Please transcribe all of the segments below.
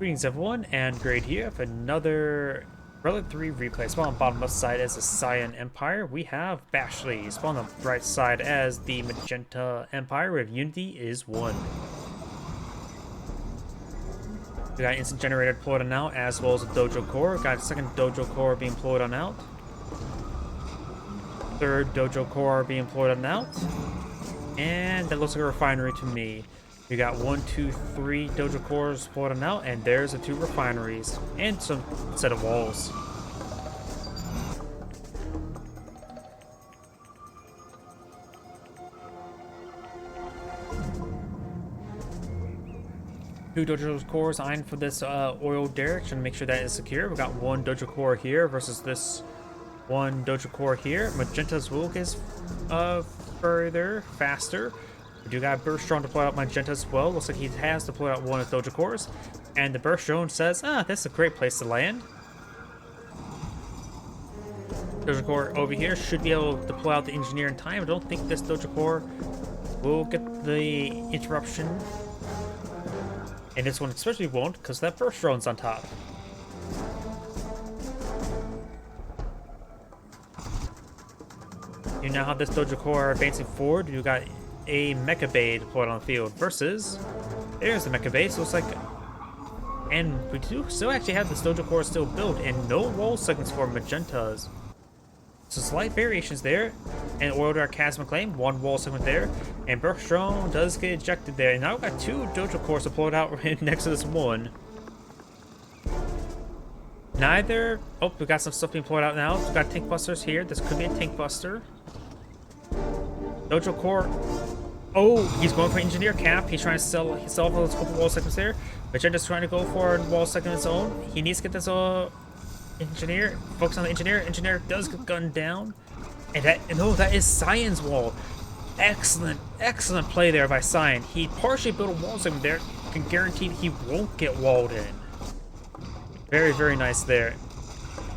Greetings everyone, and Grade here for another Relic 3 replay. Spawn on the bottom left side as the Cyan Empire. We have Bashley. Spawn on the right side as the Magenta Empire. We have Unityis1. We got instant generator deployed on out, as well as a dojo core. Got a second dojo core being deployed on out. Third dojo core being deployed on out. And that looks like a refinery to me. We got 1, 2, 3 dojo cores floating out, and there's the 2 refineries and some set of walls. Two dojo cores eyeing for this oil derrick to make sure that is secure. We got 1 dojo core here versus this 1 dojo core here. Magenta's will get further, faster. We do got Burst Drone deployed out Magenta as well. Looks like he has deployed out 1 of the dojo cores. And the Burst Drone says, this is a great place to land. Dojo core over here should be able to deploy out the engineer in time. I don't think this dojo core will get the interruption. And this one especially won't, because that Burst Drone's on top. You now have this dojo core advancing forward. You got a mecha bay deployed on the field versus there's the mecha bay. So it's like, and we do still actually have this dojo core still built and no wall segments for Magentas. So slight variations there. And oil derrick chasm claim, 1 wall segment there, and Burst Drone does get ejected there. And now we've got 2 dojo cores deployed out right next to this one. Neither. Oh, we got some stuff being deployed out now. We've got tank busters here. This could be a tank buster. Dojo core. Oh, he's going for engineer cap. He's trying to sell off those couple wall segments there. Magenta's trying to go for a wall segment of his own. He needs to get this engineer. Focus on the engineer. Engineer does get gunned down. And that is Cyan's wall. Excellent play there by Cyan. He partially built a wall segment there. Can guarantee he won't get walled in. Very nice there.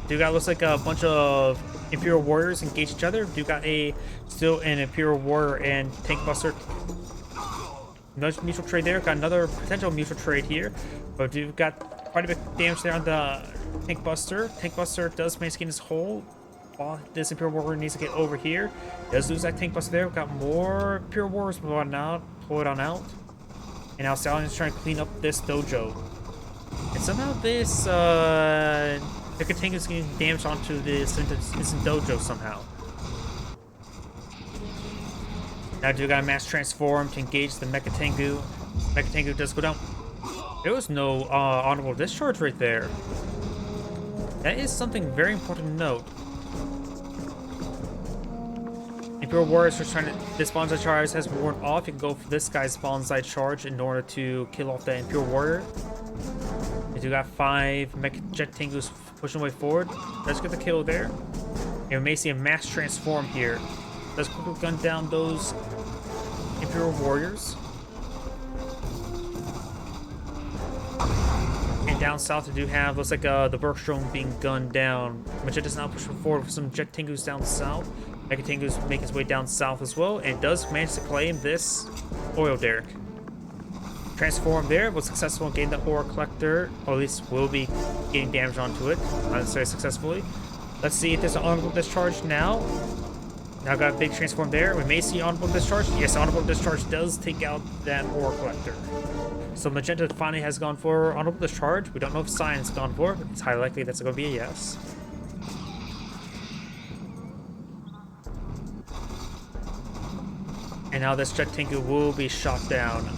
Do got looks like a bunch of Imperial warriors engage each other. Do got still an Imperial warrior and tank buster. Another mutual trade there. Got another potential mutual trade here, but we've got quite a bit of damage there on the tank buster. Tank buster does manage to get in his hole. This Imperial warrior needs to get over here. Does lose that tank buster there. We've got more Imperial warriors pulled on out. And now Stallion is trying to clean up this dojo. And somehow this the container is getting damage onto this instant dojo somehow. Now do got a mass transform to engage the Mecha Tengu. Mecha Tengu does go down. There was no honorable discharge right there. That is something very important to note. Imperial Warriors are trying to. This bonsai charge has worn off. You can go for this guy's bonsai charge in order to kill off the Imperial Warrior. We do got 5 Mecha Jet Tengus pushing way forward. Let's get the kill there. And we may see a mass transform here. Let's quickly gun down those Imperial Warriors. And down south we do have, looks like the Burst Drone being gunned down. Magenta's now pushing forward with some Jet Tengus down south. Mecha Tengus make his way down south as well, and does manage to claim this oil derrick. Transform there was successful in getting the ore collector, or at least will be getting damage onto it, not necessarily successfully. Let's see if there's an honorable discharge now. Now got a big transform there. We may see honorable discharge. Yes, honorable discharge does take out that ore collector. So Magenta finally has gone for honorable discharge. We don't know if Cyan's gone for it, but it's highly likely that's going to be a yes. And now this Jet Tengu will be shot down.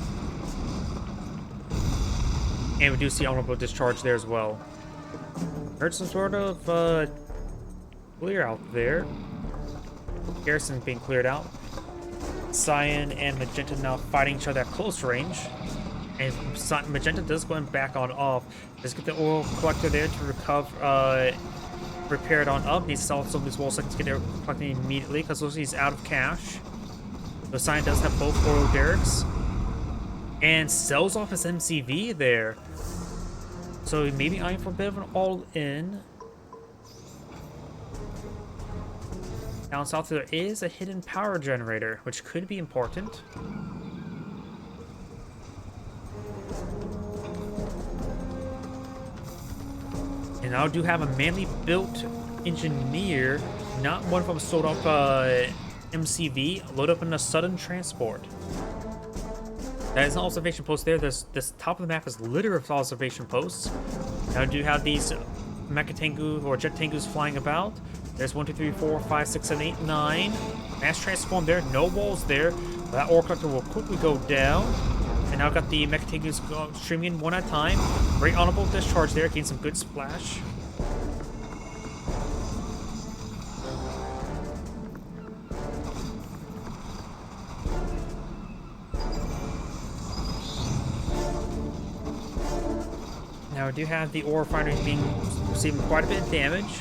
And we do see honorable discharge there as well. Heard some sort of clear out there. Garrison being cleared out. Cyan and Magenta now fighting each other at close range. And Magenta does go back on off. Let's get the oil collector there to recover, repair it on up. Needs to sell some of these wall segments to get there collecting immediately because he's out of cash. So Cyan does have both oil derricks. And sells off his MCV there. So he may be eyeing for a bit of an all-in. Down south there is a hidden power generator, which could be important. Now I do have a manually built engineer, not one of them sold off MCV, load up in a sudden transport. That is an observation post there. This top of the map is littered with observation posts. Now I do have these Mecha Tengu or Jet Tengus flying about. There's 1, 2, 3, 4, 5, 6, 7, 8, 9. Mass transform there, no walls there. That ore collector will quickly go down. And now I've got the Mecha Tengus streaming in one at a time. Great honorable discharge there, getting some good splash. Now I do have the ore refinery receiving quite a bit of damage.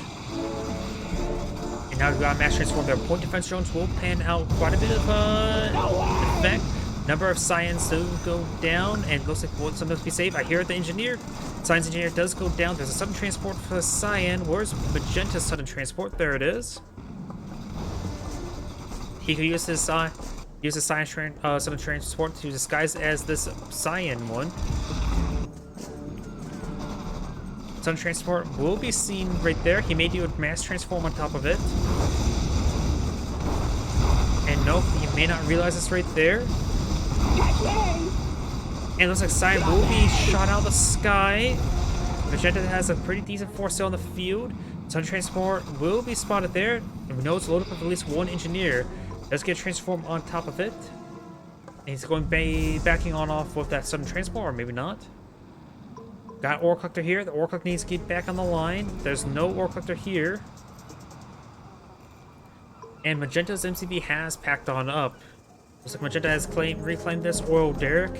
And now we've got mass transform. Their point defense drones will pan out quite a bit of effect. Number of Scions do go down, and looks like some must be saved. I hear the engineer. Science engineer does go down. There's a sudden transport for the Scion. Where's Magenta's sudden transport? There it is. He could use his Scion sudden transport to disguise as this Scion one. Sudden transport will be seen right there. He may do a mass transform on top of it. And nope, he may not realize this right there. And it looks like Scion will be shot out of the sky. Magenta has a pretty decent force still on the field. Sudden transport will be spotted there. And we know it's loaded up with at least one engineer. Let's get a transform on top of it. And he's going backing on off with that sudden transport, or maybe not. Got ore collector here. The ore collector needs to get back on the line. There's no ore collector here. And Magenta's MCV has packed on up. Looks like Magenta has reclaimed this oil derrick.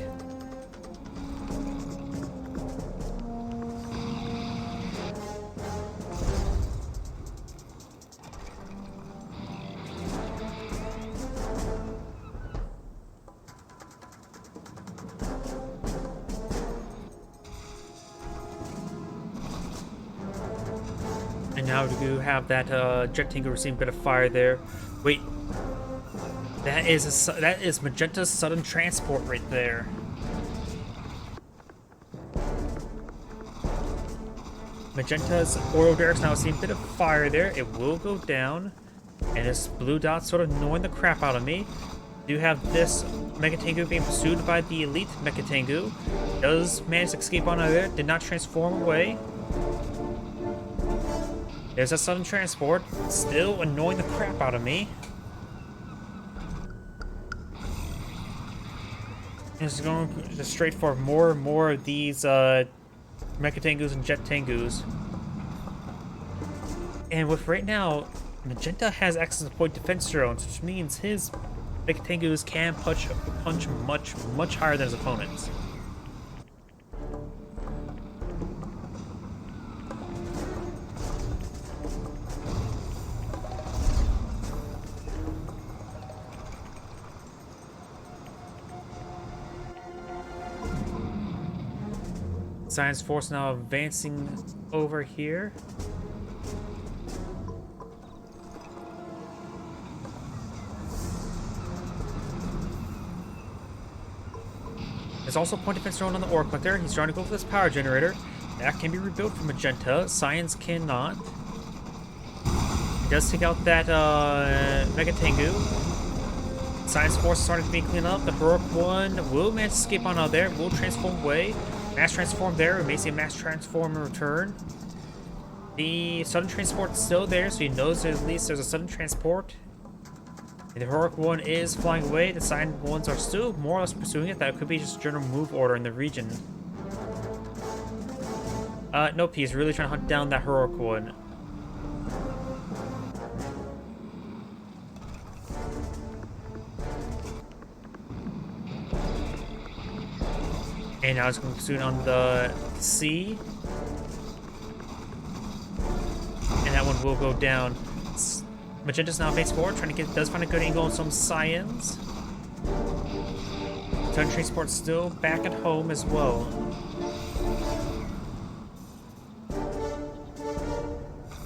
And now we do have that Jet Tengu receiving a bit of fire there. Wait, that is Magenta's sudden transport right there. Magenta's oil derrick's now seeing a bit of fire there. It will go down, and this blue dot sort of annoying the crap out of me. Do have this Mecha Tengu being pursued by the elite Mecha Tengu. Does manage to escape on out of there. Did not transform away. There's a sudden transport, still annoying the crap out of me. And it's going just straight for more and more of these Mecha Tengus and Jet Tengus. And with right now, Magenta has access to point defense drones, which means his Mecha Tengus can punch much higher than his opponents. Science force now advancing over here. There's also a point defense drone on the ore collector. He's trying to go for this power generator. That can be rebuilt from Magenta. Science cannot. He does take out that Mecha Tengu. Science force is starting to be cleaned up. The heroic one will manage to escape on out there. Will transform away. Mass transform there. We may see a mass transform in return. The sudden transport is still there, so he knows that at least there's a sudden transport. And the heroic one is flying away. The Scion ones are still more or less pursuing it. That could be just general move order in the region. Nope, he's really trying to hunt down that heroic one. And now it's going soon on the C. And that one will go down. Magenta's now face forward, trying to does find a good angle on some Scions. Sudden transport still back at home as well.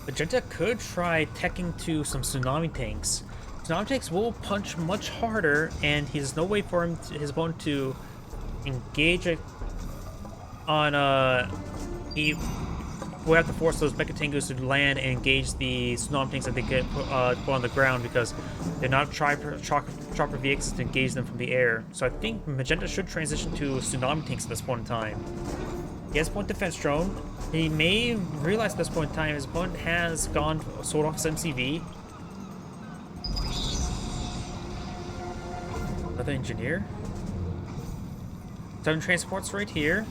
Magenta could try teching to some tsunami tanks. Tsunami tanks will punch much harder, and there's no way for his opponent to engage it on he we'll have to force those Mecha Tengus to land and engage the Tsunami tanks that they get put on the ground, because they're not chopper VXs to engage them from the air. So I think Magenta should transition to Tsunami tanks at this point in time. He has point defense drone. He may realize at this point in time his opponent has sold off his MCV. Another engineer. 7 transports right here.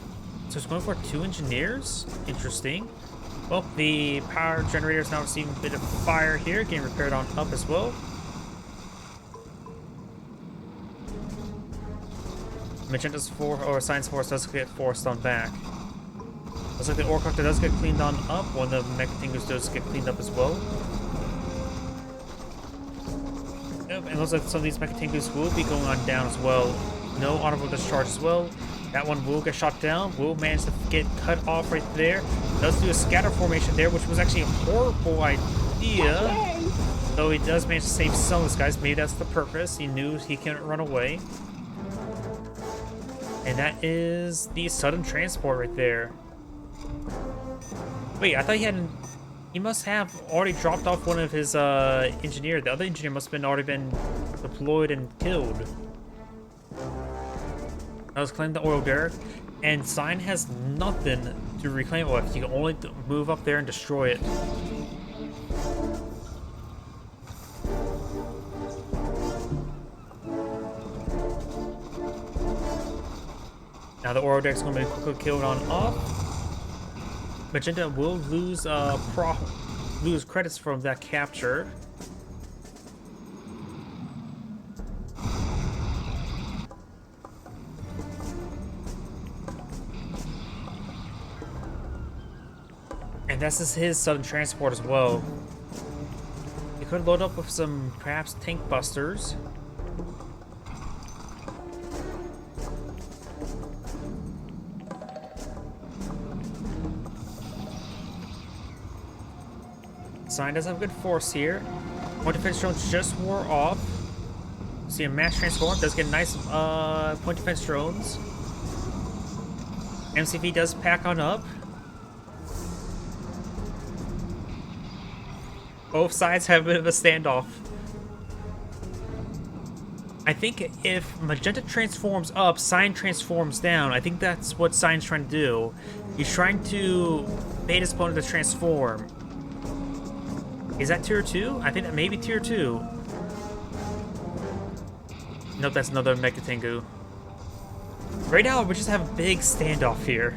So it's going for 2 engineers. Interesting. Well, the power generator is now receiving a bit of fire here, getting repaired on up as well. Magenta's Science Force does get forced on back. Looks like the Orcocter does get cleaned on up. One of the Mecha Tengus does get cleaned up as well. Yep, and it looks like some of these Mecha Tengus will be going on down as well. No honorable discharge as well. That one will get shot down. Will manage to get cut off right there. Does do a scatter formation there, which was actually a horrible idea. Though he does manage to save some of these guys. Maybe that's the purpose. He knew he couldn't run away. And that is the sudden transport right there. Wait, I thought he must have already dropped off one of his engineer. The other engineer must have already been deployed and killed. I was claiming the oil derrick, and Sign has nothing to reclaim it with. You can only move up there and destroy it. Now the oil derrick's going to be quickly killed on off. Magenta will lose credits from that capture. And that's his sudden transport as well. He could load up with some, perhaps, tank busters. Sign does have a good force here. Point defense drones just wore off. See a mass transform, does get nice point defense drones. MCV does pack on up. Both sides have a bit of a standoff. I think if Magenta transforms up, Sign transforms down. I think that's what Sign's trying to do. He's trying to bait his opponent to transform. Is that tier 2? I think that may be tier 2. Nope, that's another Mecha Tengu. Right now, we just have a big standoff here.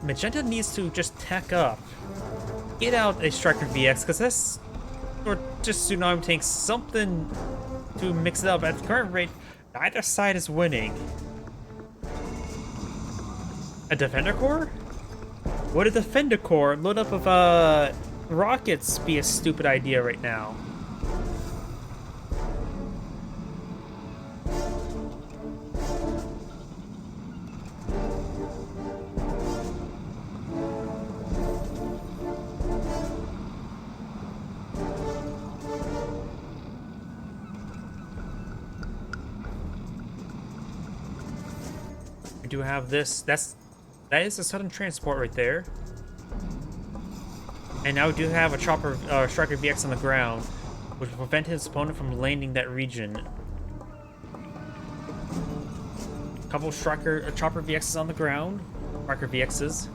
Magenta needs to just tech up. Get out a Striker VX, because that's... or just Tsunami tanks, something to mix it up. At the current rate, neither side is winning. A Defender Core? Would a Defender Core load up with rockets be a stupid idea right now? We do have this. That is a sudden transport right there. And now we do have a Striker VX on the ground, which will prevent his opponent from landing that region. A couple Chopper VXs on the ground. Striker VXs.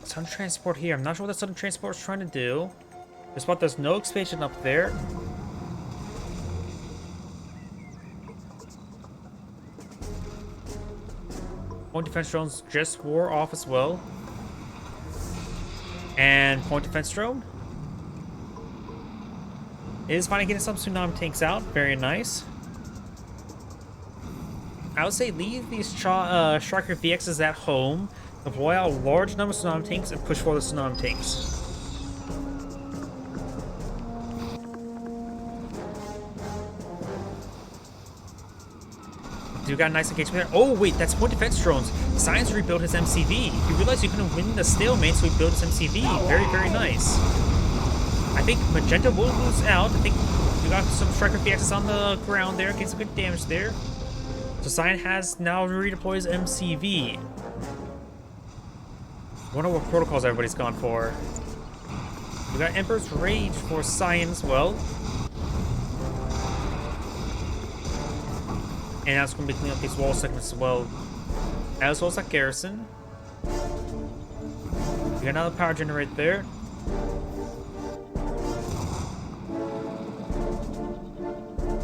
Sudden transport here. I'm not sure what the sudden transport is trying to do. There's no expansion up there. Point defense drones just wore off as well. And point defense drone is finally getting some Tsunami tanks out. Very nice. I would say leave these Striker VXs at home, deploy out a large number of Tsunami tanks, and push for the Tsunami tanks. You got a nice engagement there. Oh, wait, that's point defense drones. Science rebuilt his MCV. He realized he couldn't win the stalemate, so he built his MCV. Very, very nice. I think Magenta will lose out. I think we got some Striker VXs on the ground there, getting some good damage there. So Cyan has now redeployed his MCV. I wonder what protocols everybody's gone for. We got Emperor's Rage for Cyan as well. And that's going to be cleaning up these wall segments as well. As well as that garrison. We got another power generator there.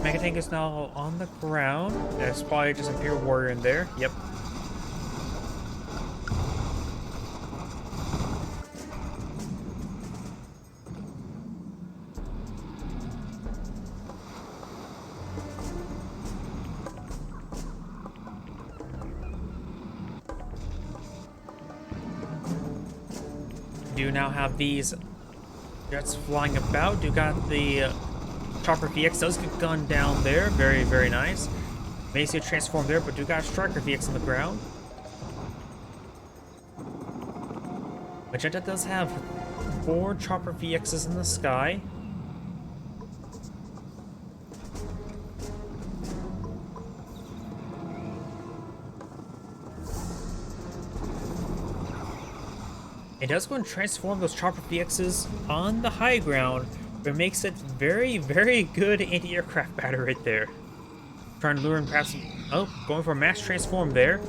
Mega Tank is now on the ground. There's probably just an Imperial Warrior in there. Yep. Do now have these jets flying about. Do got the Chopper VX does get gunned down there. Very, very nice. May see a transform there, but do got a Striker VX on the ground. Magenta does have 4 Chopper VXs in the sky. It does go and transform those Chopper VXs on the high ground, but it makes it very, very good anti-aircraft battery right there. Trying to lure in perhaps... Oh, going for a mass transform there.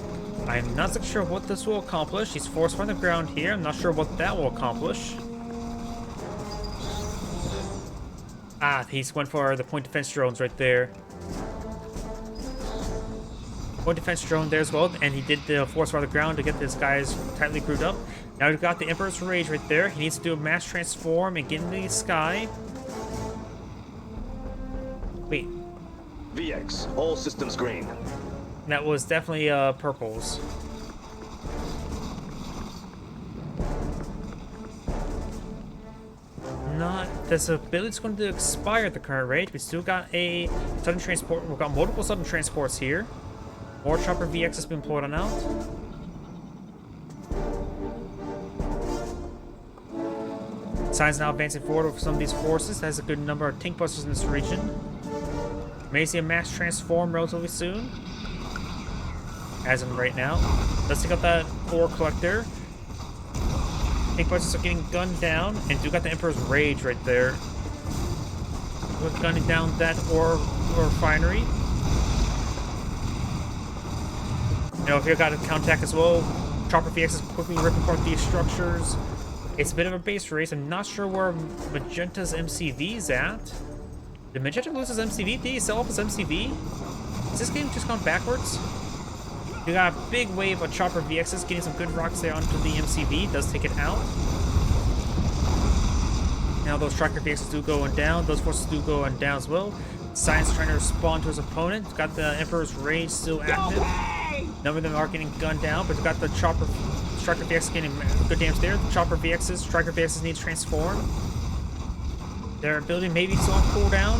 I'm not so sure what this will accomplish. He's forced on the ground here. I'm not sure what that will accomplish. Ah, he's went for the point defense drones right there. Point defense drone there as well, and he did the force on the ground to get this guys tightly grouped up. Now we've got the Emperor's Rage right there. He needs to do a mass transform and get into the sky. Wait. VX, all systems green. That was definitely purples. Not this ability's going to expire at the current rate. We still got a sudden transport. We've got multiple sudden transports here. More Chopper VX has been pulled on out. Cyan's now advancing forward with some of these forces. That has a good number of tank busters in this region. May see a mass transform relatively soon. As in right now. Let's take out that ore collector. Tank busters are getting gunned down, and do got the Emperor's Rage right there. We're gunning down that ore refinery. Now, if you've got a counterattack as well, Chopper VX is quickly ripping apart these structures. It's a bit of a base race. I'm not sure where Magenta's MCV is at. Did Magenta lose his MCV? Did he sell off his MCV? Is this game just gone backwards? We got a big wave of Chopper VXs getting some good rocks there onto the MCV. Does take it out. Now those Striker VXs do going down. Those forces do going down as well. Cyan's trying to respond to his opponent. Got the Emperor's Rage still active. None of them are getting gunned down, but got the Striker VX getting good damage there. The Chopper VXs, Striker VXs need to transform. Their ability maybe still on cooldown.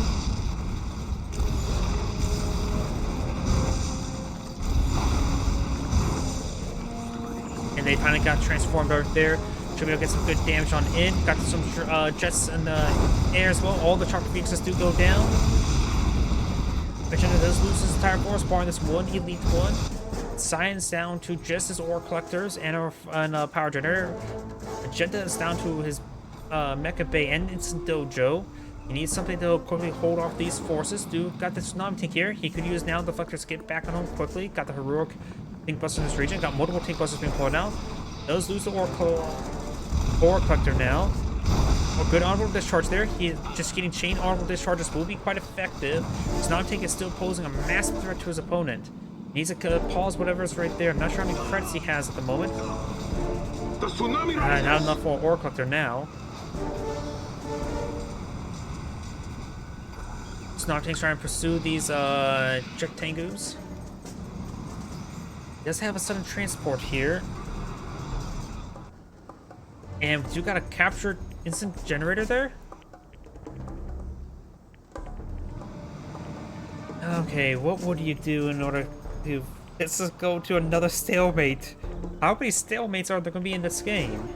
And they finally got transformed over there. Should be able to get some good damage on in. Got some jets in the air as well. All the Chopper VXs do go down. Magenta does lose his entire force, barring this one elite one. Cyan's down to just his ore collectors and a power generator. Magenta is down to his Mecha Bay and Instant Dojo. He needs something to quickly hold off these forces. Got the Tsunami Tank here. He could use now the deflectors to get back on home quickly. Got the heroic tank buster in this region. Got multiple tank busters being pulled out. Does lose the ore collector now. A good honorable discharge there. He just getting chain honorable discharges will be quite effective. Tsunami Tank is still posing a massive threat to his opponent. Needs to pause whatever's right there. I'm not sure how many credits he has at the moment. Not enough for ore collector now. Tsunami Tank's trying to pursue these Jet Tengus. He does have a sudden transport here. And we do got a captured instant generator there. Okay, what would you do in order to... Let's just go to another stalemate. How many stalemates are there going to be in this game?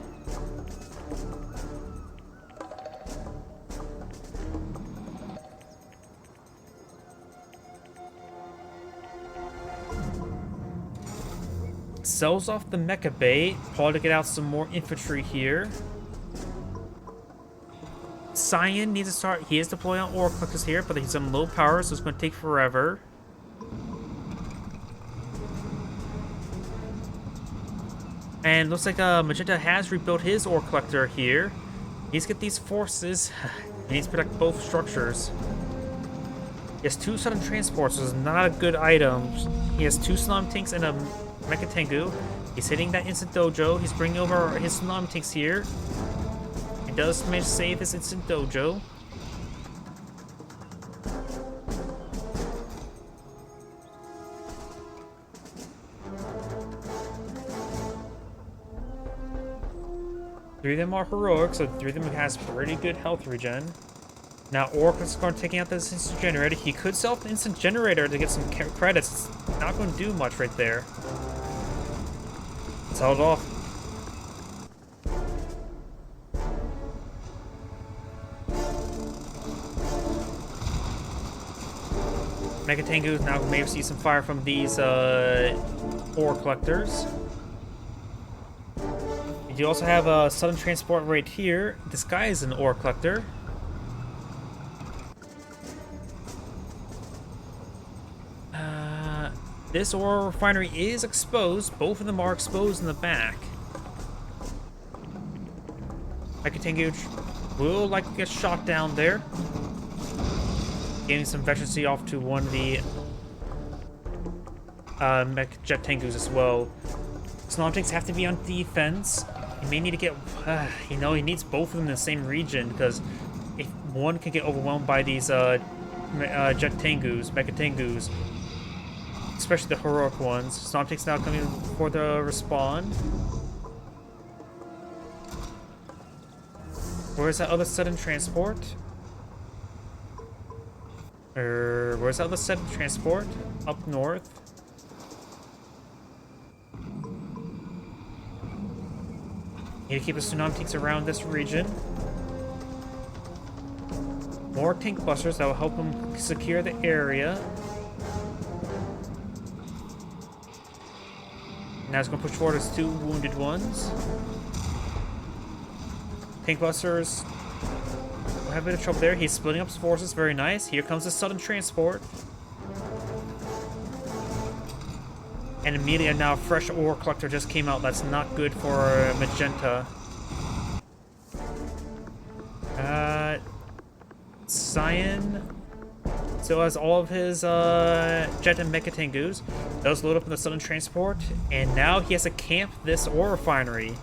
sells off the mecha bay, probably to get out some more infantry here. Cyan needs to start. He is deploying on ore collectors here, but he's on low power, so it's going to take forever. And looks like Magenta has rebuilt his ore collector here. He needs to get these forces. He needs to protect both structures. He has 2 sudden transports, which is not a good item. He has 2 tsunami tanks and a Mecha Tengu. He's hitting that instant dojo. He's bringing over his tsunami tanks here. He does manage to save his instant dojo. Three of them are heroic, so 3 of them has pretty good health regen. Now Oracle's going to taking out this instant generator. He could sell the instant generator to get some credits. It's not going to do much right there. Sell it off. Mega Tengu now may receive some fire from these ore collectors. You also have a sudden transport right here. This guy is an ore collector. This ore refinery is exposed. Both of them are exposed in the back. Mecha will likely get shot down there. Gaining some veterancy off to one of the Jet Tengus as well. Snom tanks have to be on defense. He may need to get, he needs both of them in the same region, because if one can get overwhelmed by these Jet Tengus, Mecha Tengus, especially the heroic ones. Snom tanks now coming for the respawn. Where's that other sudden transport? Where's that other sudden transport? Up north. Need to keep the tsunami tanks around this region. More tank busters that will help them secure the area. Now it's going to push forward his 2 wounded ones. Tank busters will have a bit of trouble there. He's splitting up his forces. Very nice. Here comes the sudden transport. And immediately now a fresh ore collector just came out. That's not good for Magenta. Cyan still has all of his Jet and Mecha Tengus. Those load up in the sudden transport. And now he has to camp this ore refinery.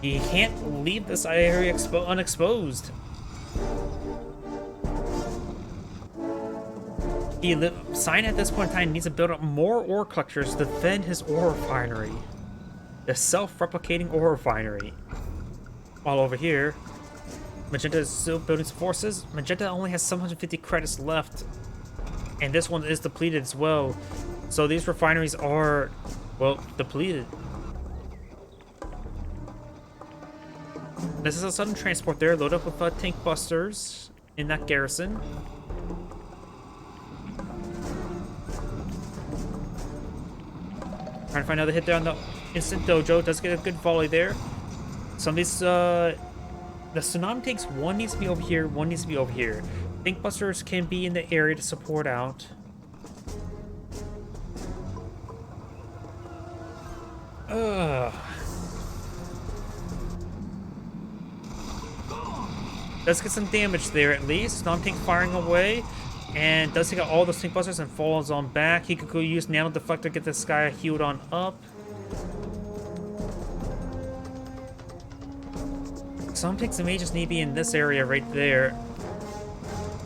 He can't leave this area unexposed. Cyan at this point in time needs to build up more ore collectors to defend his ore refinery. The self-replicating ore refinery. While over here, Magenta is still building some forces. Magenta only has 750 credits left. And this one is depleted as well. So these refineries are, well, depleted. This is a sudden transport there. Load up with tank busters in that garrison. Trying to find another hit there on the instant dojo. Does get a good volley there. Some of these, the tsunami tanks, one needs to be over here, one needs to be over here. Tank busters can be in the area to support out. Does get some damage there at least. Tsunami tank firing away. And does take out all those tank busters and falls on back. He could go use nano deflector to get this guy healed on up. Some tanks may just need to be in this area right there.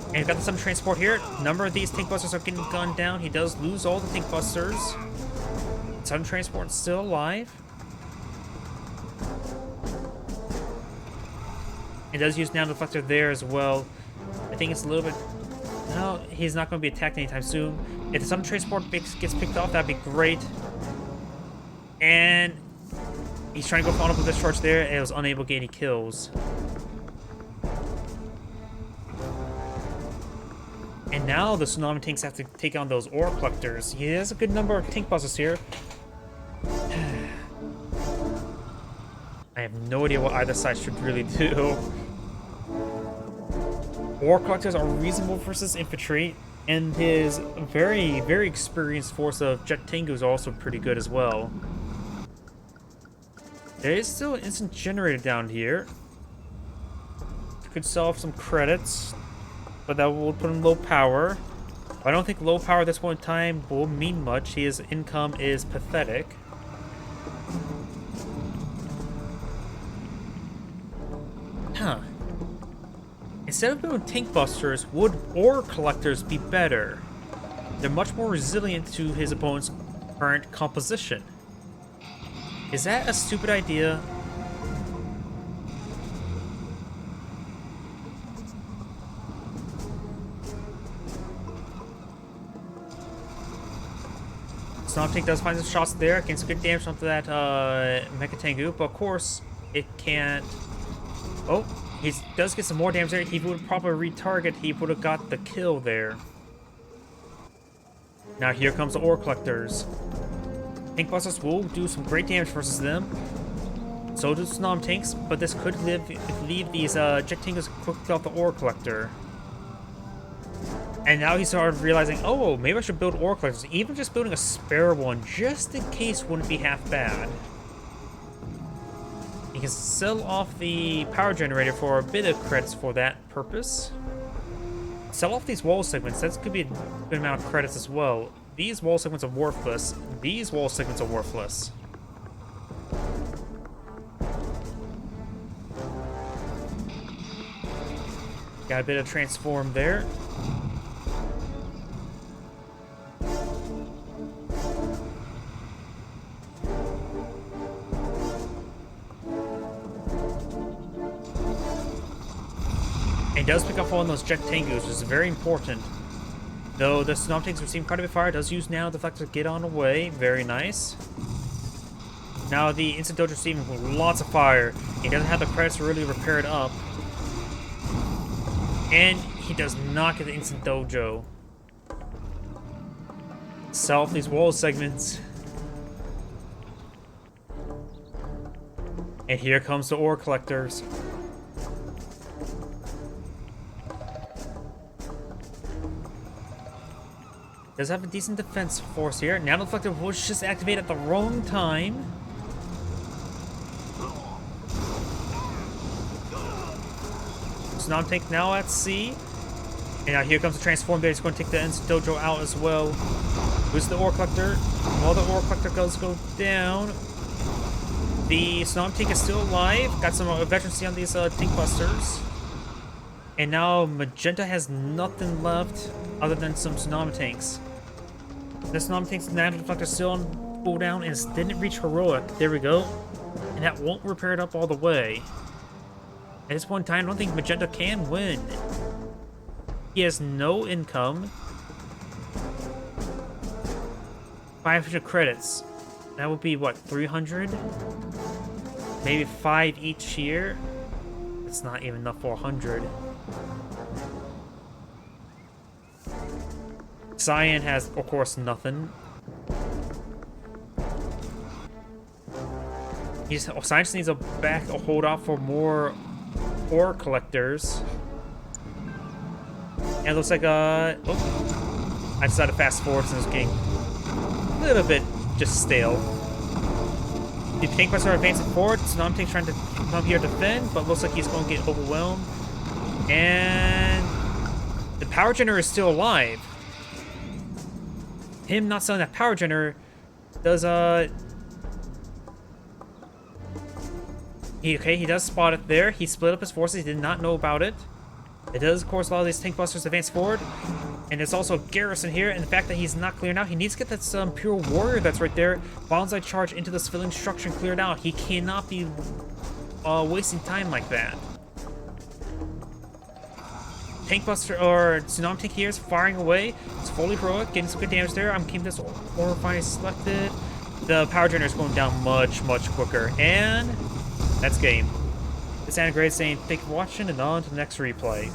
And we've got some transport here. A number of these tank busters are getting gunned down. He does lose all the tank busters. Some transport still alive. He does use nano deflector there as well. I think it's a little bit. No, he's not going to be attacked anytime soon. If some transport gets picked off, that'd be great. And he's trying to go follow up with this charge there, and it was unable to get any kills. And now the tsunami tanks have to take on those ore collectors. He has a good number of tank busters here. I have no idea what either side should really do. Ore collectors are reasonable versus infantry, and his very, very experienced force of Jet Tengu is also pretty good as well. There is still an instant generator down here. Could sell off some credits, but that will put him low power. I don't think low power at this point in time will mean much. His income is pathetic. Huh. Instead of building tank busters, would ore collectors be better? They're much more resilient to his opponent's current composition. Is that a stupid idea? Stomp Tank does find some shots there, gains good damage onto that Mecha Tengu, but of course it can't. Oh, he does get some more damage there. He would probably retarget. He would have got the kill there. Now here comes the ore collectors. Tank busters will do some great damage versus them. So do Snom tanks, but this could leave these Jet Tengus cooked off the ore collector. And now he started realizing, oh, maybe I should build ore collectors. Even just building a spare one, just in case, wouldn't be half bad. You can sell off the power generator for a bit of credits for that purpose. Sell off these wall segments. That could be a good amount of credits as well. These wall segments are worthless. These wall segments are worthless. Got a bit of transform there. It does pick up on those Jet Tengus, which is very important. Though the Snom tanks receive quite a bit of fire, it does use now Deflector to get on away. Very nice. Now the Instant Dojo is receiving lots of fire. He doesn't have the credits to really repair it up. And he does not get the Instant Dojo. Sell off these wall segments. And here comes the ore collectors. Does have a decent defense force here. Now the Deflector was just activated at the wrong time. Snom tank now at sea. And now here comes the transform there. He's going to take the Instant Dojo out as well. Who's the ore collector? While the ore collector goes down. The Snom tank is still alive. Got some veterancy on these tank busters. And now Magenta has nothing left other than some Snom tanks. The Snom tank's natural deflector still on cooldown and didn't reach heroic. There we go. And that won't repair it up all the way. At this point in time, I don't think Magenta can win. He has no income. 500 credits. That would be what, 300? Maybe 5 each here. It's not even enough for 100. Cyan has, of course, nothing. Cyan just needs a hold off for more ore collectors. And it looks like, oh, I decided to fast forward since it's getting a little bit just stale. The tank busters are advancing forward. Snom tank's trying to come here to defend, but looks like he's going to get overwhelmed. And the power generator is still alive. Him not selling that power generator does he does spot it there. He split up his forces. He did not know about it. It does, of course, allow these tank busters to advance forward. And there's also a garrison here, and the fact that he's not clearing out, he needs to get that pure warrior that's right there. Bonsai charge into the civilian structure and clear it out. He cannot be wasting time like that. Tank buster or Snom tank here is firing away. It's fully heroic, getting some good damage there. I'm keeping this ore finally selected. The power generator is going down much, much quicker, and that's game. This is Anna Gray saying thank you for watching, and on to the next replay.